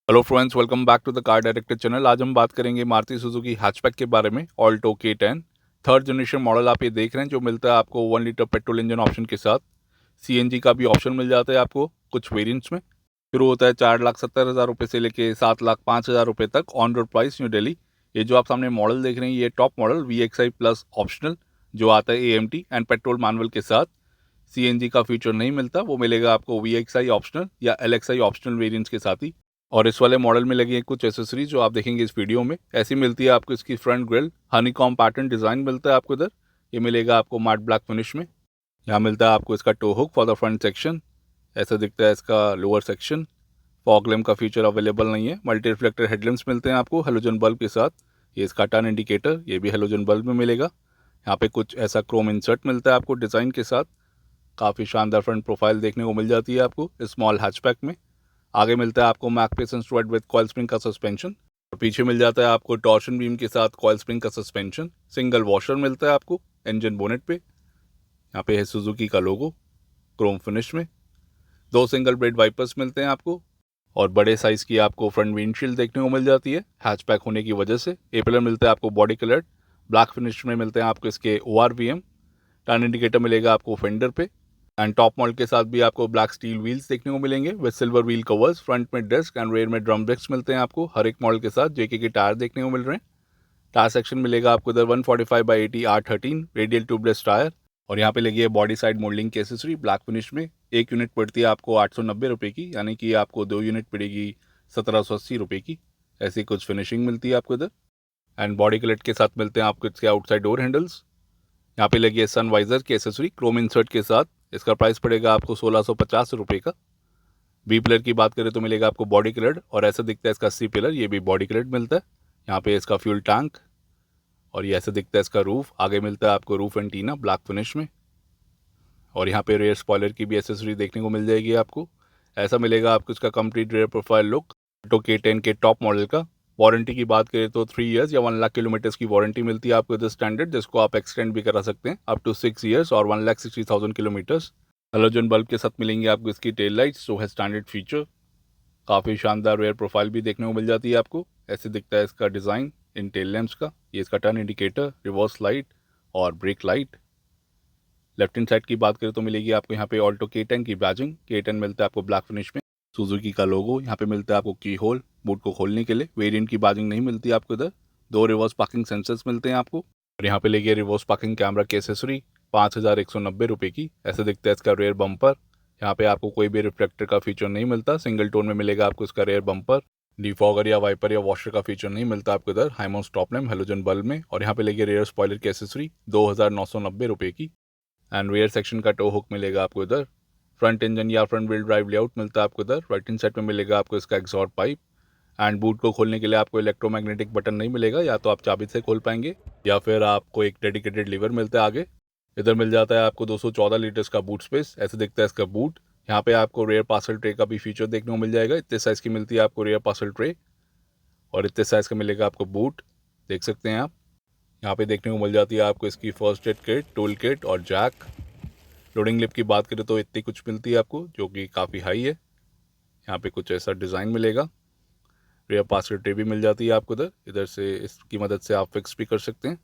Hello friends, welcome back to the car director channel. आज हम बात करेंगे मारुति सुजुकी हैचबैक के बारे में। Alto K10 third generation model आप ये देख रहे हैं, जो मिलता है आपको 1 लीटर पेट्रोल इंजन ऑप्शन के साथ। सीएनजी का भी ऑप्शन मिल जाता है आपको कुछ वेरिएंट्स में। शुरू होता है 4,70,000 रुपये से लेके 7,05,000 रुपये तक on road price new Delhi. ये जो आप सामने मॉडल देख रहे हैं, ये top model VXI plus optional जो आता है AMT एंड पेट्रोल मैनुअल के साथ। सीएनजी का फीचर नहीं मिलता, वो मिलेगा आपको VXI ऑप्शनल या LXI ऑप्शनल वेरिएंट्स के साथ ही। और इस वाले मॉडल में लगी है कुछ एसेसरीज जो आप देखेंगे इस वीडियो में। ऐसी मिलती है आपको इसकी front grille, honeycomb pattern design मिलता है आपको इधर। ये मिलेगा आपको मैट ब्लैक फिनिश में। यहाँ मिलता है आपको इसका tow hook for the front section. ऐसा दिखता है इसका लोअर सेक्शन। फॉग लैम्प का फीचर अवेलेबल नहीं है। मल्टी रिफ्लेक्टर हेडलैम्प्स मिलते हैं आपको हेलोजन बल्ब के साथ। ये इसका टर्न इंडिकेटर, ये भी हेलोजन बल्ब में मिलेगा। यहाँ पे कुछ ऐसा क्रोम इंसर्ट मिलता है आपको डिज़ाइन के साथ। काफ़ी शानदार फ्रंट प्रोफाइल देखने को मिल जाती है आपको स्मॉल हैचबैक में। आगे मिलता है आपको मैकफेसन स्टुअर्ट विद कॉइल स्प्रिंग का सस्पेंशन, और पीछे मिल जाता है आपको टॉर्शन बीम के साथ कॉइल स्प्रिंग का सस्पेंशन। सिंगल वॉशर मिलता है आपको इंजन बोनेट पे। यहाँ पे है सुजुकी का लोगो क्रोम फिनिश में। 2 सिंगल ब्लेड वाइपर्स मिलते हैं आपको, और बड़े साइज की आपको फ्रंट विंडशील्ड देखने को मिल जाती है हैचबैक होने की वजह से। एपिलर मिलता है आपको बॉडी कलर्ड ब्लैक फिनिश में मिलते हैं आपको इसके ORVM। टर्न इंडिकेटर मिलेगा आपको फेंडर पे। एंड टॉप मॉडल के साथ भी आपको ब्लैक स्टील व्हील्स देखने को मिलेंगे with silver wheel covers. Front में डिस्क एंड रेयर में ड्रम ब्रेक्स मिलते हैं आपको हर एक मॉडल के साथ। जेके के टायर देखने को मिल रहे हैं। टायर सेक्शन मिलेगा आपको इधर 145/80 R13 रेडियल ट्यूबलेस टायर। और यहाँ पे लगी है बॉडी साइड मोल्डिंग की एसेसरी ब्लैक फिनिश में। एक यूनिट पड़ती है आपको 890 रुपये की, यानी कि आपको 2 यूनिट पड़ेगी 1780 रुपये की। ऐसी कुछ फिनिशिंग मिलती है आपको इधर। एंड बॉडी कलर के साथ मिलते हैं आपको इसके आउटसाइड डोर हैंडल्स। यहाँ पे लगी है सन वाइजर की एसेसरी क्रोम इंसर्ट के साथ। इसका प्राइस पड़ेगा आपको 1650 रुपये का। बी पिलर की बात करें तो मिलेगा आपको बॉडी कलर्ड, और ऐसा दिखता है इसका सी पिलर, ये भी बॉडी कलर्ड मिलता है। यहाँ पे इसका फ्यूल टैंक, और ये ऐसा दिखता है इसका रूफ। आगे मिलता है आपको रूफ एंटीना ब्लैक फिनिश में। और यहाँ पे रेयर स्पॉयलर की भी एसेसरी देखने को मिल जाएगी आपको। ऐसा मिलेगा आपको इसका complete rare profile look Alto K10 के टॉप मॉडल का। वारंटी की बात करें तो 3 इयर्स या 1 लाख किलोमीटर्स की वारंटी मिलती है आपको इधर स्टैंडर्ड, जिसको आप एक्सटेंड भी करा सकते हैं अप टू 6 इयर्स और 1,60,000 किलोमीटर्स। हेलोजन बल्ब के साथ मिलेंगे आपको इसकी टेल लाइट्स जो है स्टैंडर्ड फीचर। काफ़ी शानदार रेयर प्रोफाइल भी देखने को मिल जाती है आपको। ऐसे दिखता है इसका डिज़ाइन इन टेल लैम्प्स का। ये इसका टर्न इंडिकेटर, रिवर्स लाइट और brake light. Left hand side की बात करें तो मिलेगी आपको यहाँ पे ऑल्टो K10 की बैजिंग। K10 मिलता है आपको ब्लैक फिनिश में। सुजुकी का लोगो यहाँ पे मिलता है आपको की होल बूट को खोलने के लिए। वेरिएंट की बैजिंग नहीं मिलती आपको इधर। 2 रिवर्स पार्किंग सेंसर्स मिलते हैं आपको, और यहाँ पे लेगी रिवर्स पार्किंग कैमरा की एसेसरी 5,190 रुपये की। ऐसे दिखता है इसका रेयर बम्पर। यहाँ पे आपको कोई भी रिफ्लेक्टर का फीचर नहीं मिलता। सिंगल टोन में मिलेगा आपको इसका रेयर बम्पर। डिफॉगर या वाइपर या वॉशर का फीचर नहीं मिलता आपको इधर। हाईमोन स्टॉप लैम्प हेलोजन बल्ब में, और यहाँ पे लेगी रेयर स्पॉइलर की एसेसरी 2,990 रुपये की। एंड रेयर सेक्शन का टो हुक मिलेगा आपको इधर। फ्रंट इंजन या फ्रंट व्हील ड्राइव लेआउट मिलता है आपको इधर। राइट हैंड साइड में मिलेगा आपको इसका एग्जॉस्ट पाइप। एंड बूट को खोलने के लिए आपको इलेक्ट्रोमैग्नेटिक बटन नहीं मिलेगा, या तो आप चाबी से खोल पाएंगे या फिर आपको एक डेडिकेटेड लीवर मिलता है आगे। इधर मिल जाता है आपको 214 लीटर्स का बूट स्पेस। ऐसे दिखता है इसका बूट। यहाँ पे आपको रेयर पार्सल ट्रे का भी फीचर देखने को मिल जाएगा। इतने साइज़ की मिलती है आपको रेयर पार्सल ट्रे, और इतने साइज़ का मिलेगा आपको बूट। देख सकते हैं आप। यहाँ पे देखने को मिल जाती है आपको इसकी first aid kit, tool kit और जैक। लोडिंग लिप की बात करें तो इतनी कुछ मिलती है आपको, जो कि काफ़ी हाई है। यहाँ पे कुछ ऐसा डिज़ाइन मिलेगा। रेयर पार्सल ट्रे भी मिल जाती है आपको इधर। इधर से इसकी मदद से आप फिक्स भी कर सकते हैं।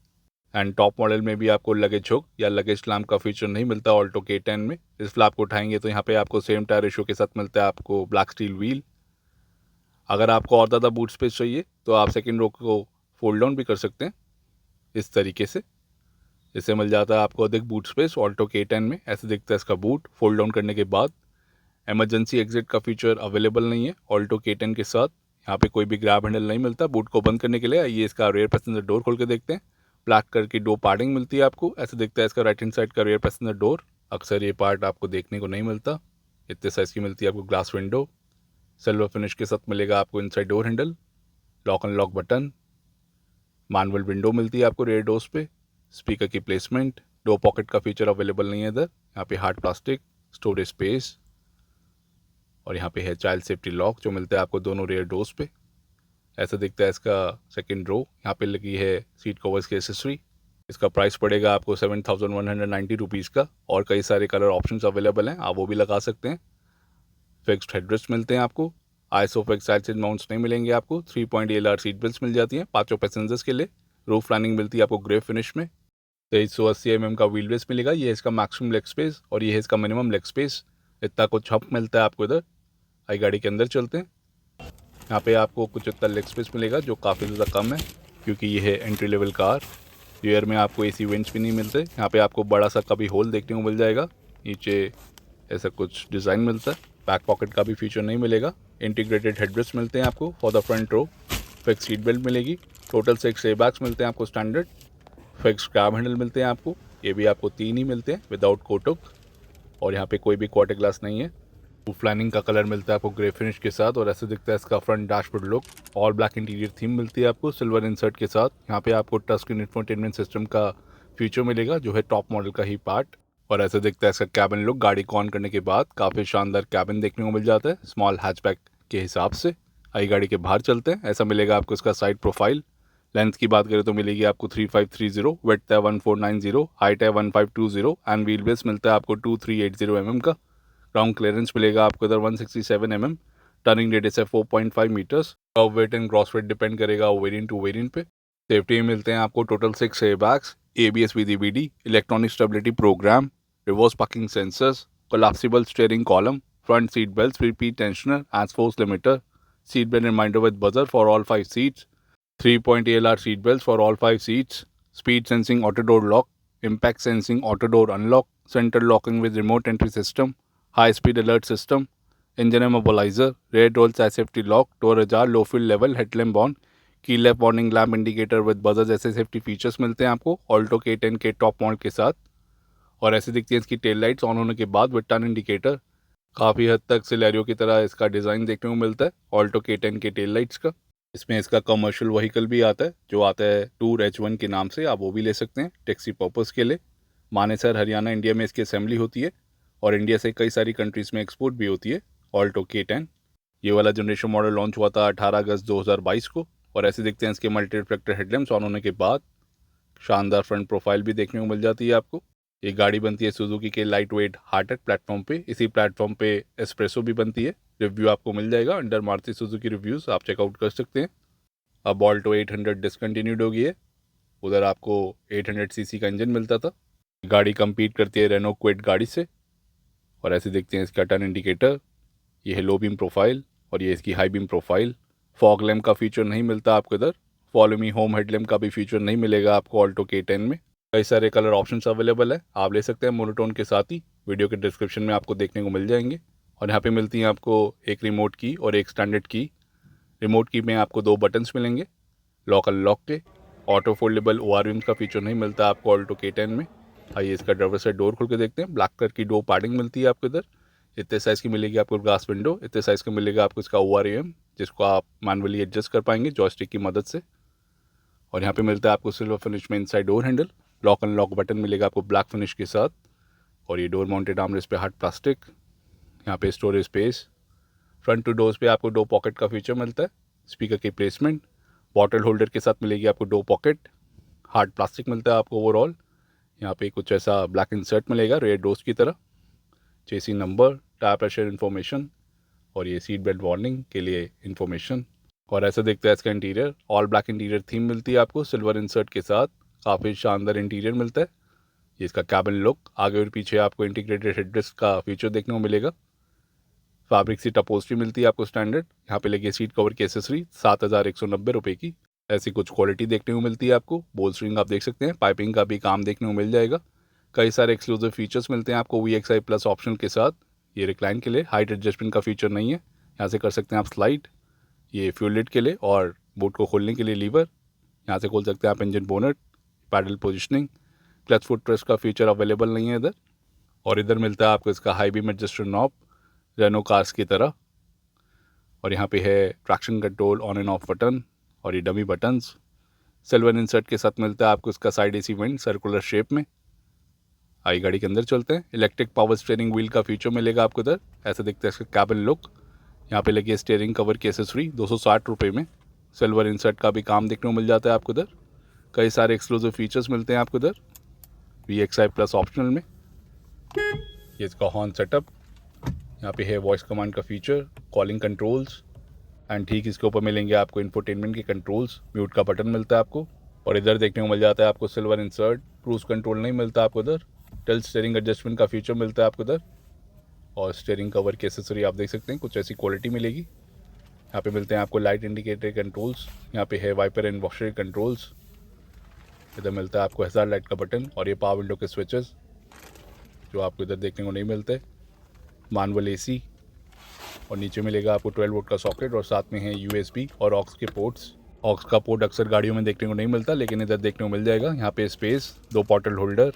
एंड टॉप मॉडल में भी आपको लगेज हुक या लगेज लैम्प का फीचर नहीं मिलता ऑल्टो K10 में। इस फ्लैप को उठाएंगे तो यहाँ पे आपको सेम टायर रेशियो के साथ मिलता है आपको ब्लैक स्टील व्हील। अगर आपको और ज़्यादा बूट स्पेस चाहिए तो आप सेकेंड रो को फोल्ड डाउन भी कर सकते हैं इस तरीके से। इससे मिल जाता है आपको अधिक बूट स्पेस ऑल्टो K10 में। ऐसे दिखता है इसका बूट फोल्ड डाउन करने के बाद। इमरजेंसी एग्जिट का फीचर अवेलेबल नहीं है ऑल्टो K10 के साथ। यहाँ पे कोई भी ग्रैब हैंडल नहीं मिलता बूट को बंद करने के लिए। ये इसका रेयर पैसेंजर डोर खोल के देखते हैं। ब्लैक कलर की 2 पार्टिंग मिलती है आपको। ऐसे दिखता है इसका राइट हैंड साइड का रेयर पैसेंजर डोर। अक्सर ये पार्ट आपको देखने को नहीं मिलता। इतने साइज़ की मिलती है आपको ग्लास विंडो। सिल्वर फिनिश के साथ मिलेगा आपको inside door handle, lock and lock button. Manual window मिलती है आपको रेयर डोर्स पे। स्पीकर की प्लेसमेंट, डोर पॉकेट का फीचर अवेलेबल नहीं है इधर। यहाँ पे हार्ड प्लास्टिक स्टोरेज स्पेस, और यहाँ पे है चाइल्ड सेफ्टी लॉक जो मिलता है आपको दोनों रेयर डोर्स पे। ऐसा दिखता है इसका सेकंड रो। यहाँ पे लगी है सीट कवर्स की एसेसरी। इसका प्राइस पड़ेगा आपको 7,190 रुपीज़ का, और कई सारे कलर ऑप्शंस अवेलेबल हैं, आप वो भी लगा सकते हैं। फिक्स्ड हेडरेस्ट मिलते हैं आपको। आइसोफिक्स साइड सीट माउंट्स नहीं मिलेंगे आपको। 3 पॉइंट ALR सीट बेल्ट मिल जाती हैं 5 पैसेंजर्स के लिए। रूफ लाइनिंग मिलती है आपको ग्रे फिनिश में। 2380 mm का व्हील बेस मिलेगा। ये है इसका मैक्सिमम लेग स्पेस और ये है इसका मिनिमम लेग स्पेस। इतना कुछ हप मिलता है आपको इधर। आई गाड़ी के अंदर चलते हैं। यहाँ पे आपको कुछ इतना लेग स्पेस मिलेगा जो काफ़ी ज़्यादा कम है, क्योंकि ये है एंट्री लेवल कार। रियर में आपको AC वेंट्स भी नहीं मिलते। यहाँ पे आपको बड़ा सा कभी होल देखने को मिल जाएगा। नीचे ऐसा कुछ डिज़ाइन मिलता है। बैक पॉकेट का भी फीचर नहीं मिलेगा। इंटीग्रेटेड हेडरेस्ट मिलते हैं आपको for the front row. Fix seat belt मिलेगी। टोटल 6 एयरबैग्स मिलते हैं आपको स्टैंडर्ड। फिक्स ग्रैब हैंडल मिलते हैं आपको। ये भी आपको 3 ही मिलते हैं विदाउट कोटक। और यहाँ पे कोई भी क्वार्टर ग्लास नहीं है। रूफ लाइनिंग का कलर मिलता है आपको ग्रे फिनिश के साथ और ऐसे दिखता है इसका front dashboard look. All black interior theme मिलती है आपको सिल्वर इंसर्ट के साथ। यहाँ पे आपको टच स्क्रीन इंफोटेनमेंट सिस्टम का फीचर मिलेगा जो है टॉप मॉडल का ही पार्ट। और ऐसे दिखता है इसका कैबिन लुक। गाड़ी को ऑन करने के बाद काफ़ी शानदार कैबिन देखने को मिल जाता है स्मॉल हैचबैक के हिसाब से। आई गाड़ी के बाहर चलते हैं। ऐसा मिलेगा आपको इसका साइड प्रोफाइल। लेंथ की बात करें तो मिलेगी आपको 3530, विड्थ है 1490, हाइट है 1520 एंड व्हील बेस मिलता है आपको 2380 mm का। ग्राउंड क्लियरेंस मिलेगा आपको इधर 167 mm। टर्निंग रेडियस है 4.5 metres. Kerb weight and gross weight depend करेगा वेरिएंट टू वेरिएंट पे। सेफ्टी में मिलते हैं आपको total 6 airbags, ABS with EBD, electronic stability program, reverse parking sensors, collapsible steering column, front seat belt, repeat tensioner, as force limiter, seat belt reminder with buzzer for all 5 seats, 3-point ALR seat belts for all 5 seats, speed sensing auto door lock, impact sensing auto door unlock, center locking with remote entry system, high speed alert system, engine immobilizer, rear door side safety lock, door ajar, low fuel level, headlamp on, की left warning lamp indicator with buzzer जैसे safety features मिलते हैं आपको Alto K10 के top model के साथ। और ऐसे दिखती है इसकी टेल लाइट्स ऑन होने के बाद विद टर्न इंडिकेटर। काफ़ी हद तक सिलेरियो की तरह इसका डिज़ाइन देखने को मिलता है ऑल्टो K10 के टेल लाइट्स का। इसमें इसका कमर्शियल व्हीकल भी आता है जो आता है टूर H1 के नाम से। आप वो भी ले सकते हैं टैक्सी पर्पज़ के लिए। मानेसर हरियाणा इंडिया में इसकी असेंबली होती है और इंडिया से कई सारी कंट्रीज़ में एक्सपोर्ट भी होती है ऑल्टो K10। ये वाला जनरेशन मॉडल लॉन्च हुआ था 18 अगस्त 2022 को। और ऐसे दिखते हैं इसके मल्टी रिफ्लेक्टर हेडलैम्प्स ऑन होने के बाद। शानदार फ्रंट प्रोफाइल भी देखने को मिल जाती है आपको। ये गाड़ी बनती है सुजुकी के लाइट वेट हार्टेड प्लेटफॉर्म पे। इसी प्लेटफॉर्म पे एस्प्रेसो भी बनती है। रिव्यू आपको मिल जाएगा अंडर मारुति सुजुकी रिव्यूज़, आप चेकआउट कर सकते हैं। अब ऑल्टो 800 डिसकंटिन्यूड हो गई है। उधर आपको 800 सीसी का इंजन मिलता था। गाड़ी compete करती है रेनो क्विड गाड़ी से। और ऐसे देखते हैं इसका टर्न इंडिकेटर। ये है लो बीम प्रोफाइल और ये इसकी high beam profile. Fog lamp का फीचर नहीं मिलता आपको इधर। फॉलो मी होम हेडलैम्प का भी फीचर नहीं मिलेगा आपको ऑल्टो K10 में। कई सारे कलर ऑप्शंस अवेलेबल है, आप ले सकते हैं मोनोटोन के साथ ही। वीडियो के डिस्क्रिप्शन में आपको देखने को मिल जाएंगे। और यहाँ पे मिलती हैं आपको एक रिमोट की और एक स्टैंडर्ड की। रिमोट की में आपको 2 बटन्स मिलेंगे लॉक अनलॉक के। ऑटो फोल्डेबल ORVM का फीचर नहीं मिलता आपको ऑल्टो K10 में। आइए इसका ड्राइवर साइड डोर खोल के देखते हैं। ब्लैक कलर की डोर पैडिंग मिलती है आपको इधर। इतने साइज़ की मिलेगी आपको ग्लास विंडो। इतने साइज़ का मिलेगा आपको इसका ORVM जिसको आप मैनुअली एडजस्ट कर पाएंगे जॉयस्टिक की मदद से। और यहाँ पे मिलता है आपको सिल्वर फिनिश में inside door handle. Lock unlock button मिलेगा आपको ब्लैक फिनिश के साथ। और ये डोर माउंटेड आर्मरेस्ट पे हार्ड प्लास्टिक। यहाँ पे storage space. Front to doors पे आपको 2 पॉकेट का फीचर मिलता है। स्पीकर की प्लेसमेंट बॉटल होल्डर के साथ मिलेगी आपको 2 पॉकेट। हार्ड प्लास्टिक मिलता है आपको ओवरऑल। यहाँ पे कुछ ऐसा ब्लैक इंसर्ट मिलेगा रेयर डोर्स की तरह। चेसी नंबर, टायर प्रेशर इन्फॉर्मेशन और ये सीट बेल्ट वार्निंग के लिए इन्फॉर्मेशन। और ऐसा दिखता है इसका interior. All black interior theme मिलती है आपको सिल्वर इंसर्ट के साथ। काफ़ी शानदार इंटीरियर मिलता है। ये इसका कैबिन लुक। आगे और पीछे आपको इंटीग्रेटेड हेडरेस्ट का फीचर देखने को मिलेगा। फैब्रिक सीट अपोस्ट्री मिलती है आपको स्टैंडर्ड। यहाँ पे लगी सीट कवर की एसेसरी 7190 रुपये की। ऐसी कुछ क्वालिटी देखने को मिलती है आपको। बोल्स्टरिंग आप देख सकते हैं, पाइपिंग का भी काम देखने को मिल जाएगा। कई सारे एक्सक्लूसिव फीचर्स मिलते हैं आपको VXI प्लस ऑप्शन के साथ। ये रिक्लाइन के लिए हाइट एडजस्टमेंट का फीचर नहीं है, यहाँ से कर सकते हैं आप स्लाइड। ये फ्यूल लिड के लिए और बूट को खोलने के लिए लीवर। यहाँ से खोल सकते हैं आप engine bonnet. Pedal positioning, clutch footrest का फीचर अवेलेबल नहीं है इधर। और इधर मिलता है आपको इसका high beam adjuster knob Renault cars की तरह। और यहाँ पे है traction control on and off button और ये डमी बटन्स। सिल्वर इंसर्ट के साथ मिलता है आपको इसका side AC went circular shape में। आई गाड़ी के अंदर चलते हैं। इलेक्ट्रिक पावर स्टीयरिंग व्हील का फीचर मिलेगा आपको इधर। ऐसा दिखता है इसका कैबिन लुक। यहाँ पे लगी है स्टीयरिंग कवर की एसेसरी 260 रुपये में। सिल्वर इंसर्ट का भी काम देखने को मिल जाता है आपको इधर। कई सारे एक्सक्लूसिव फीचर्स मिलते हैं आपको इधर VXI प्लस ऑप्शनल में। ये इसका हॉर्न सेटअप। यहाँ पे है वॉइस कमांड का फीचर, कॉलिंग कंट्रोल्स, एंड ठीक इसके ऊपर मिलेंगे आपको इंफोटेनमेंट के कंट्रोल्स, म्यूट का बटन मिलता है आपको। और इधर देखने को मिल जाता है आपको सिल्वर इंसर्ट, क्रूज कंट्रोल नहीं मिलता आपको इधर। टिल्ट स्टीयरिंग एडजस्टमेंट का फीचर मिलता है आपको इधर। और स्टीयरिंग कवर की एसेसरी आप देख सकते हैं, कुछ ऐसी क्वालिटी मिलेगी। यहाँ पे मिलते हैं आपको लाइट इंडिकेटर कंट्रोल्स, यहाँ पे है वाइपर एंड वॉशर कंट्रोल्स। इधर मिलता है आपको हज़ार लाइट का बटन और ये पावर विंडो के स्विचेस जो आपको इधर देखने को नहीं मिलते। मैनुअल एसी और नीचे मिलेगा आपको 12 वोल्ट का सॉकेट और साथ में है USB और ऑक्स के पोर्ट्स। ऑक्स का पोर्ट अक्सर गाड़ियों में देखने को नहीं मिलता, लेकिन इधर देखने को मिल जाएगा। यहाँ पे स्पेस, 2 बॉटल होल्डर,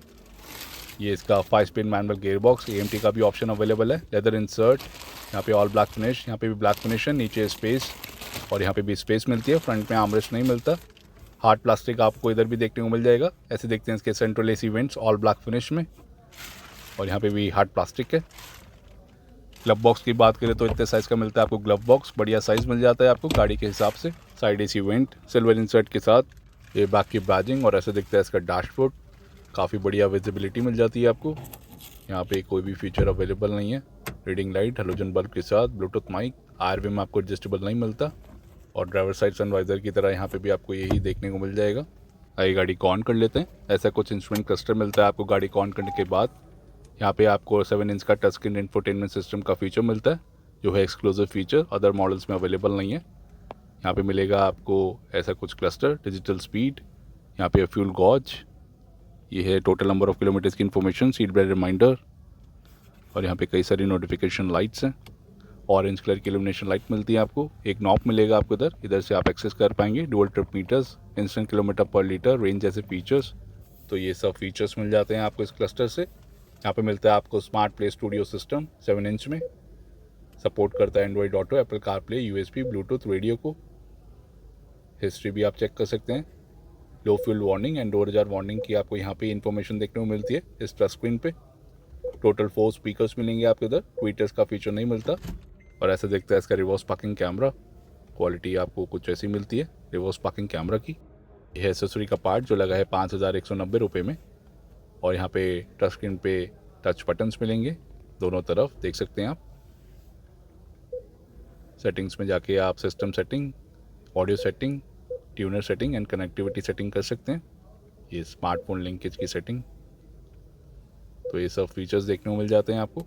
ये इसका 5 speed manual gear box, AMT का भी ऑप्शन अवेलेबल है। लेदर इंसर्ट, यहाँ पे ऑल ब्लैक फिनिश, यहाँ पे भी ब्लैक फिनिश है। नीचे स्पेस और यहाँ पे भी स्पेस मिलती है। फ्रंट में आर्मरेस्ट नहीं मिलता। हार्ड प्लास्टिक आपको इधर भी देखने को मिल जाएगा। ऐसे देखते हैं इसके central AC vents all black finish में, और यहाँ पे भी हार्ड प्लास्टिक है। ग्लव बॉक्स की बात करें तो इतने साइज़ का मिलता है आपको ग्लव बॉक्स, बढ़िया साइज़ मिल जाता है आपको गाड़ी के हिसाब से। Side AC went silver insert के साथ, ये बैक की बैजिंग और ऐसे दिखता है इसका डैशबोर्ड। काफ़ी बढ़िया विजिबिलिटी मिल जाती है आपको। यहाँ पे कोई भी फीचर अवेलेबल नहीं है। रीडिंग लाइट, हेलोजन बल्ब के साथ, ब्लूटूथ माइक, IRV में आपको एडजस्टेबल नहीं मिलता। और ड्राइवर साइड सनवाइजर की तरह यहाँ पे भी आपको यही देखने को मिल जाएगा। आइए गाड़ी को ऑन कर लेते हैं। ऐसा कुछ इंस्ट्रूमेंट क्लस्टर मिलता है आपको गाड़ी को ऑन करने के बाद। यहाँ पे आपको 7 इंच का टच स्क्रीन इंफोटेनमेंट सिस्टम का फीचर मिलता है, जो है एक्सक्लूसिव फीचर, अदर मॉडल्स में अवेलेबल नहीं है। यहाँ पे मिलेगा आपको ऐसा कुछ क्लस्टर, डिजिटल स्पीड, यहाँ पे फ्यूल गॉज, ये है टोटल नंबर ऑफ किलोमीटर्स की इन्फॉर्मेशन, सीट बेल्ट रिमाइंडर, और यहाँ पे कई सारी नोटिफिकेशन लाइट्स हैं। ऑरेंज कलर की इल्यूमिनेशन लाइट मिलती है आपको। एक नॉब मिलेगा आपको इधर से आप एक्सेस कर पाएंगे। Dual trip meters, instant kilometre per litre, range जैसे फीचर्स। तो ये सब फीचर्स मिल जाते हैं आपको इस क्लस्टर से। यहाँ पे मिलता है आपको smart play studio system 7 inch में, सपोर्ट करता है Android Auto, Apple CarPlay, USB, Bluetooth, radio को। हिस्ट्री भी आप चेक कर सकते हैं। Low fuel warning and door ajar warning की आपको यहाँ पे इन्फॉर्मेशन देखने को मिलती है इस टच स्क्रीन पे। टोटल 4 स्पीकर्स मिलेंगे आपको इधर, ट्विटर्स का फीचर नहीं मिलता। और ऐसा देखता है इसका रिवर्स पार्किंग कैमरा, क्वालिटी आपको कुछ ऐसी मिलती है रिवर्स पार्किंग कैमरा की। यह एसेसरी का पार्ट जो लगा है 5190 रुपये में। और यहाँ पे टच स्क्रीन पे टच बटन्स मिलेंगे दोनों तरफ, देख सकते हैं आप। सेटिंग्स में जाके आप system setting, audio setting, tuner setting and connectivity setting कर सकते हैं। ये स्मार्टफोन लिंकेज की सेटिंग, तो ये सब फीचर्स देखने को मिल जाते हैं आपको।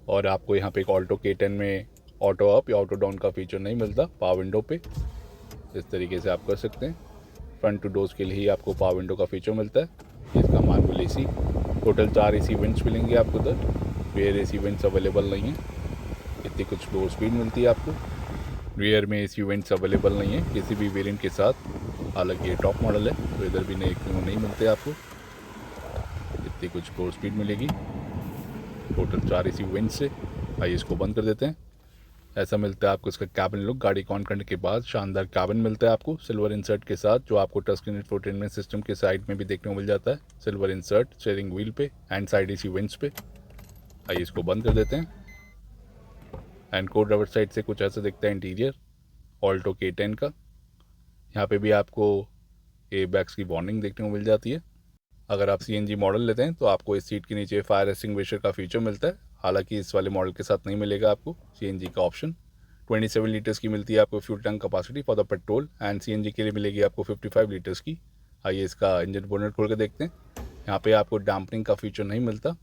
और आपको यहाँ पे एक ऑल्टो K10 में ऑटो अप या ऑटो डाउन का फीचर नहीं मिलता पावर विंडो पे। इस तरीके से आप कर सकते हैं। फ्रंट टू डोर्स के लिए ही आपको पावर विंडो का फीचर मिलता है। इसका manual AC, total 4 AC vents मिलेंगे आपको इधर। रियर AC वेंट्स अवेलेबल नहीं है। इतनी कुछ फ्लोर स्पीड मिलती है आपको। रियर में AC वेंट्स अवेलेबल नहीं है किसी भी वेरिएंट के साथ, हालांकि ये टॉप मॉडल है तो इधर भी नहीं मिलते आपको। इतनी कुछ फ्लोर स्पीड मिलेगी टोटल 4 AC वेंट्स से। आइए इसको बंद कर देते हैं। ऐसा मिलता है आपको इसका कैबिन लुक। गाड़ी को ऑन करने के बाद शानदार कैबिन मिलता है आपको सिल्वर इंसर्ट के साथ, जो आपको टच स्क्रीन इंफोटेनमेंट सिस्टम के साइड में भी देखने को मिल जाता है। सिल्वर इंसर्ट स्टीयरिंग व्हील पे एंड साइड AC वेंट्स पे। आइए इसको बंद कर देते हैं। एंड को ड्राइवर साइड से कुछ ऐसा दिखता है इंटीरियर ऑल्टो K10 का। यहाँ पे भी आपको एयरबैग्स की वार्निंग देखने को मिल जाती है। अगर आप CNG मॉडल लेते हैं तो आपको इस सीट के नीचे फायर एक्सटिंग्विशर का फीचर मिलता है, हालांकि इस वाले मॉडल के साथ नहीं मिलेगा आपको CNG का ऑप्शन। 27 लीटर्स की मिलती है आपको fuel tank capacity for the petrol, and CNG के लिए मिलेगी आपको 55 लीटर्स की। आइए इसका इंजन बोनेट खोल कर देखते हैं। यहाँ पे आपको डैम्पनिंग का फीचर नहीं मिलता।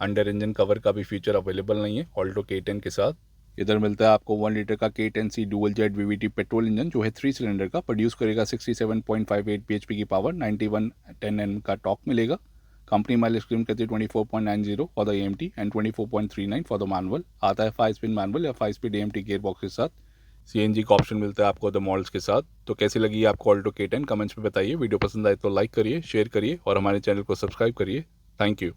अंडर इंजन कवर का भी फीचर अवेलेबल नहीं है ऑल्टो K10 के साथ। इधर मिलता है आपको 1 लीटर का K10C dual jet VVT petrol engine, जो है 3 सिलेंडर का, प्रोड्यूस करेगा 67.58 bhp की पावर, 9110 Nm का टॉर्क मिलेगा। कंपनी माइलेज क्लेम करती है 24.90 for the AMT and 24.39 for the manual. आता है 5 स्पीड मैनुअल या 5 स्पीड AMT गियर बॉक्स के साथ। CNG का ऑप्शन मिलता है आपको द मॉडल्स के साथ। तो कैसी लगी आपको ऑल्टो K10 कमेंट्स में बताइए। वीडियो पसंद आए तो लाइक करिए, शेयर करिए और हमारे चैनल को सब्सक्राइब करिए। Thank you.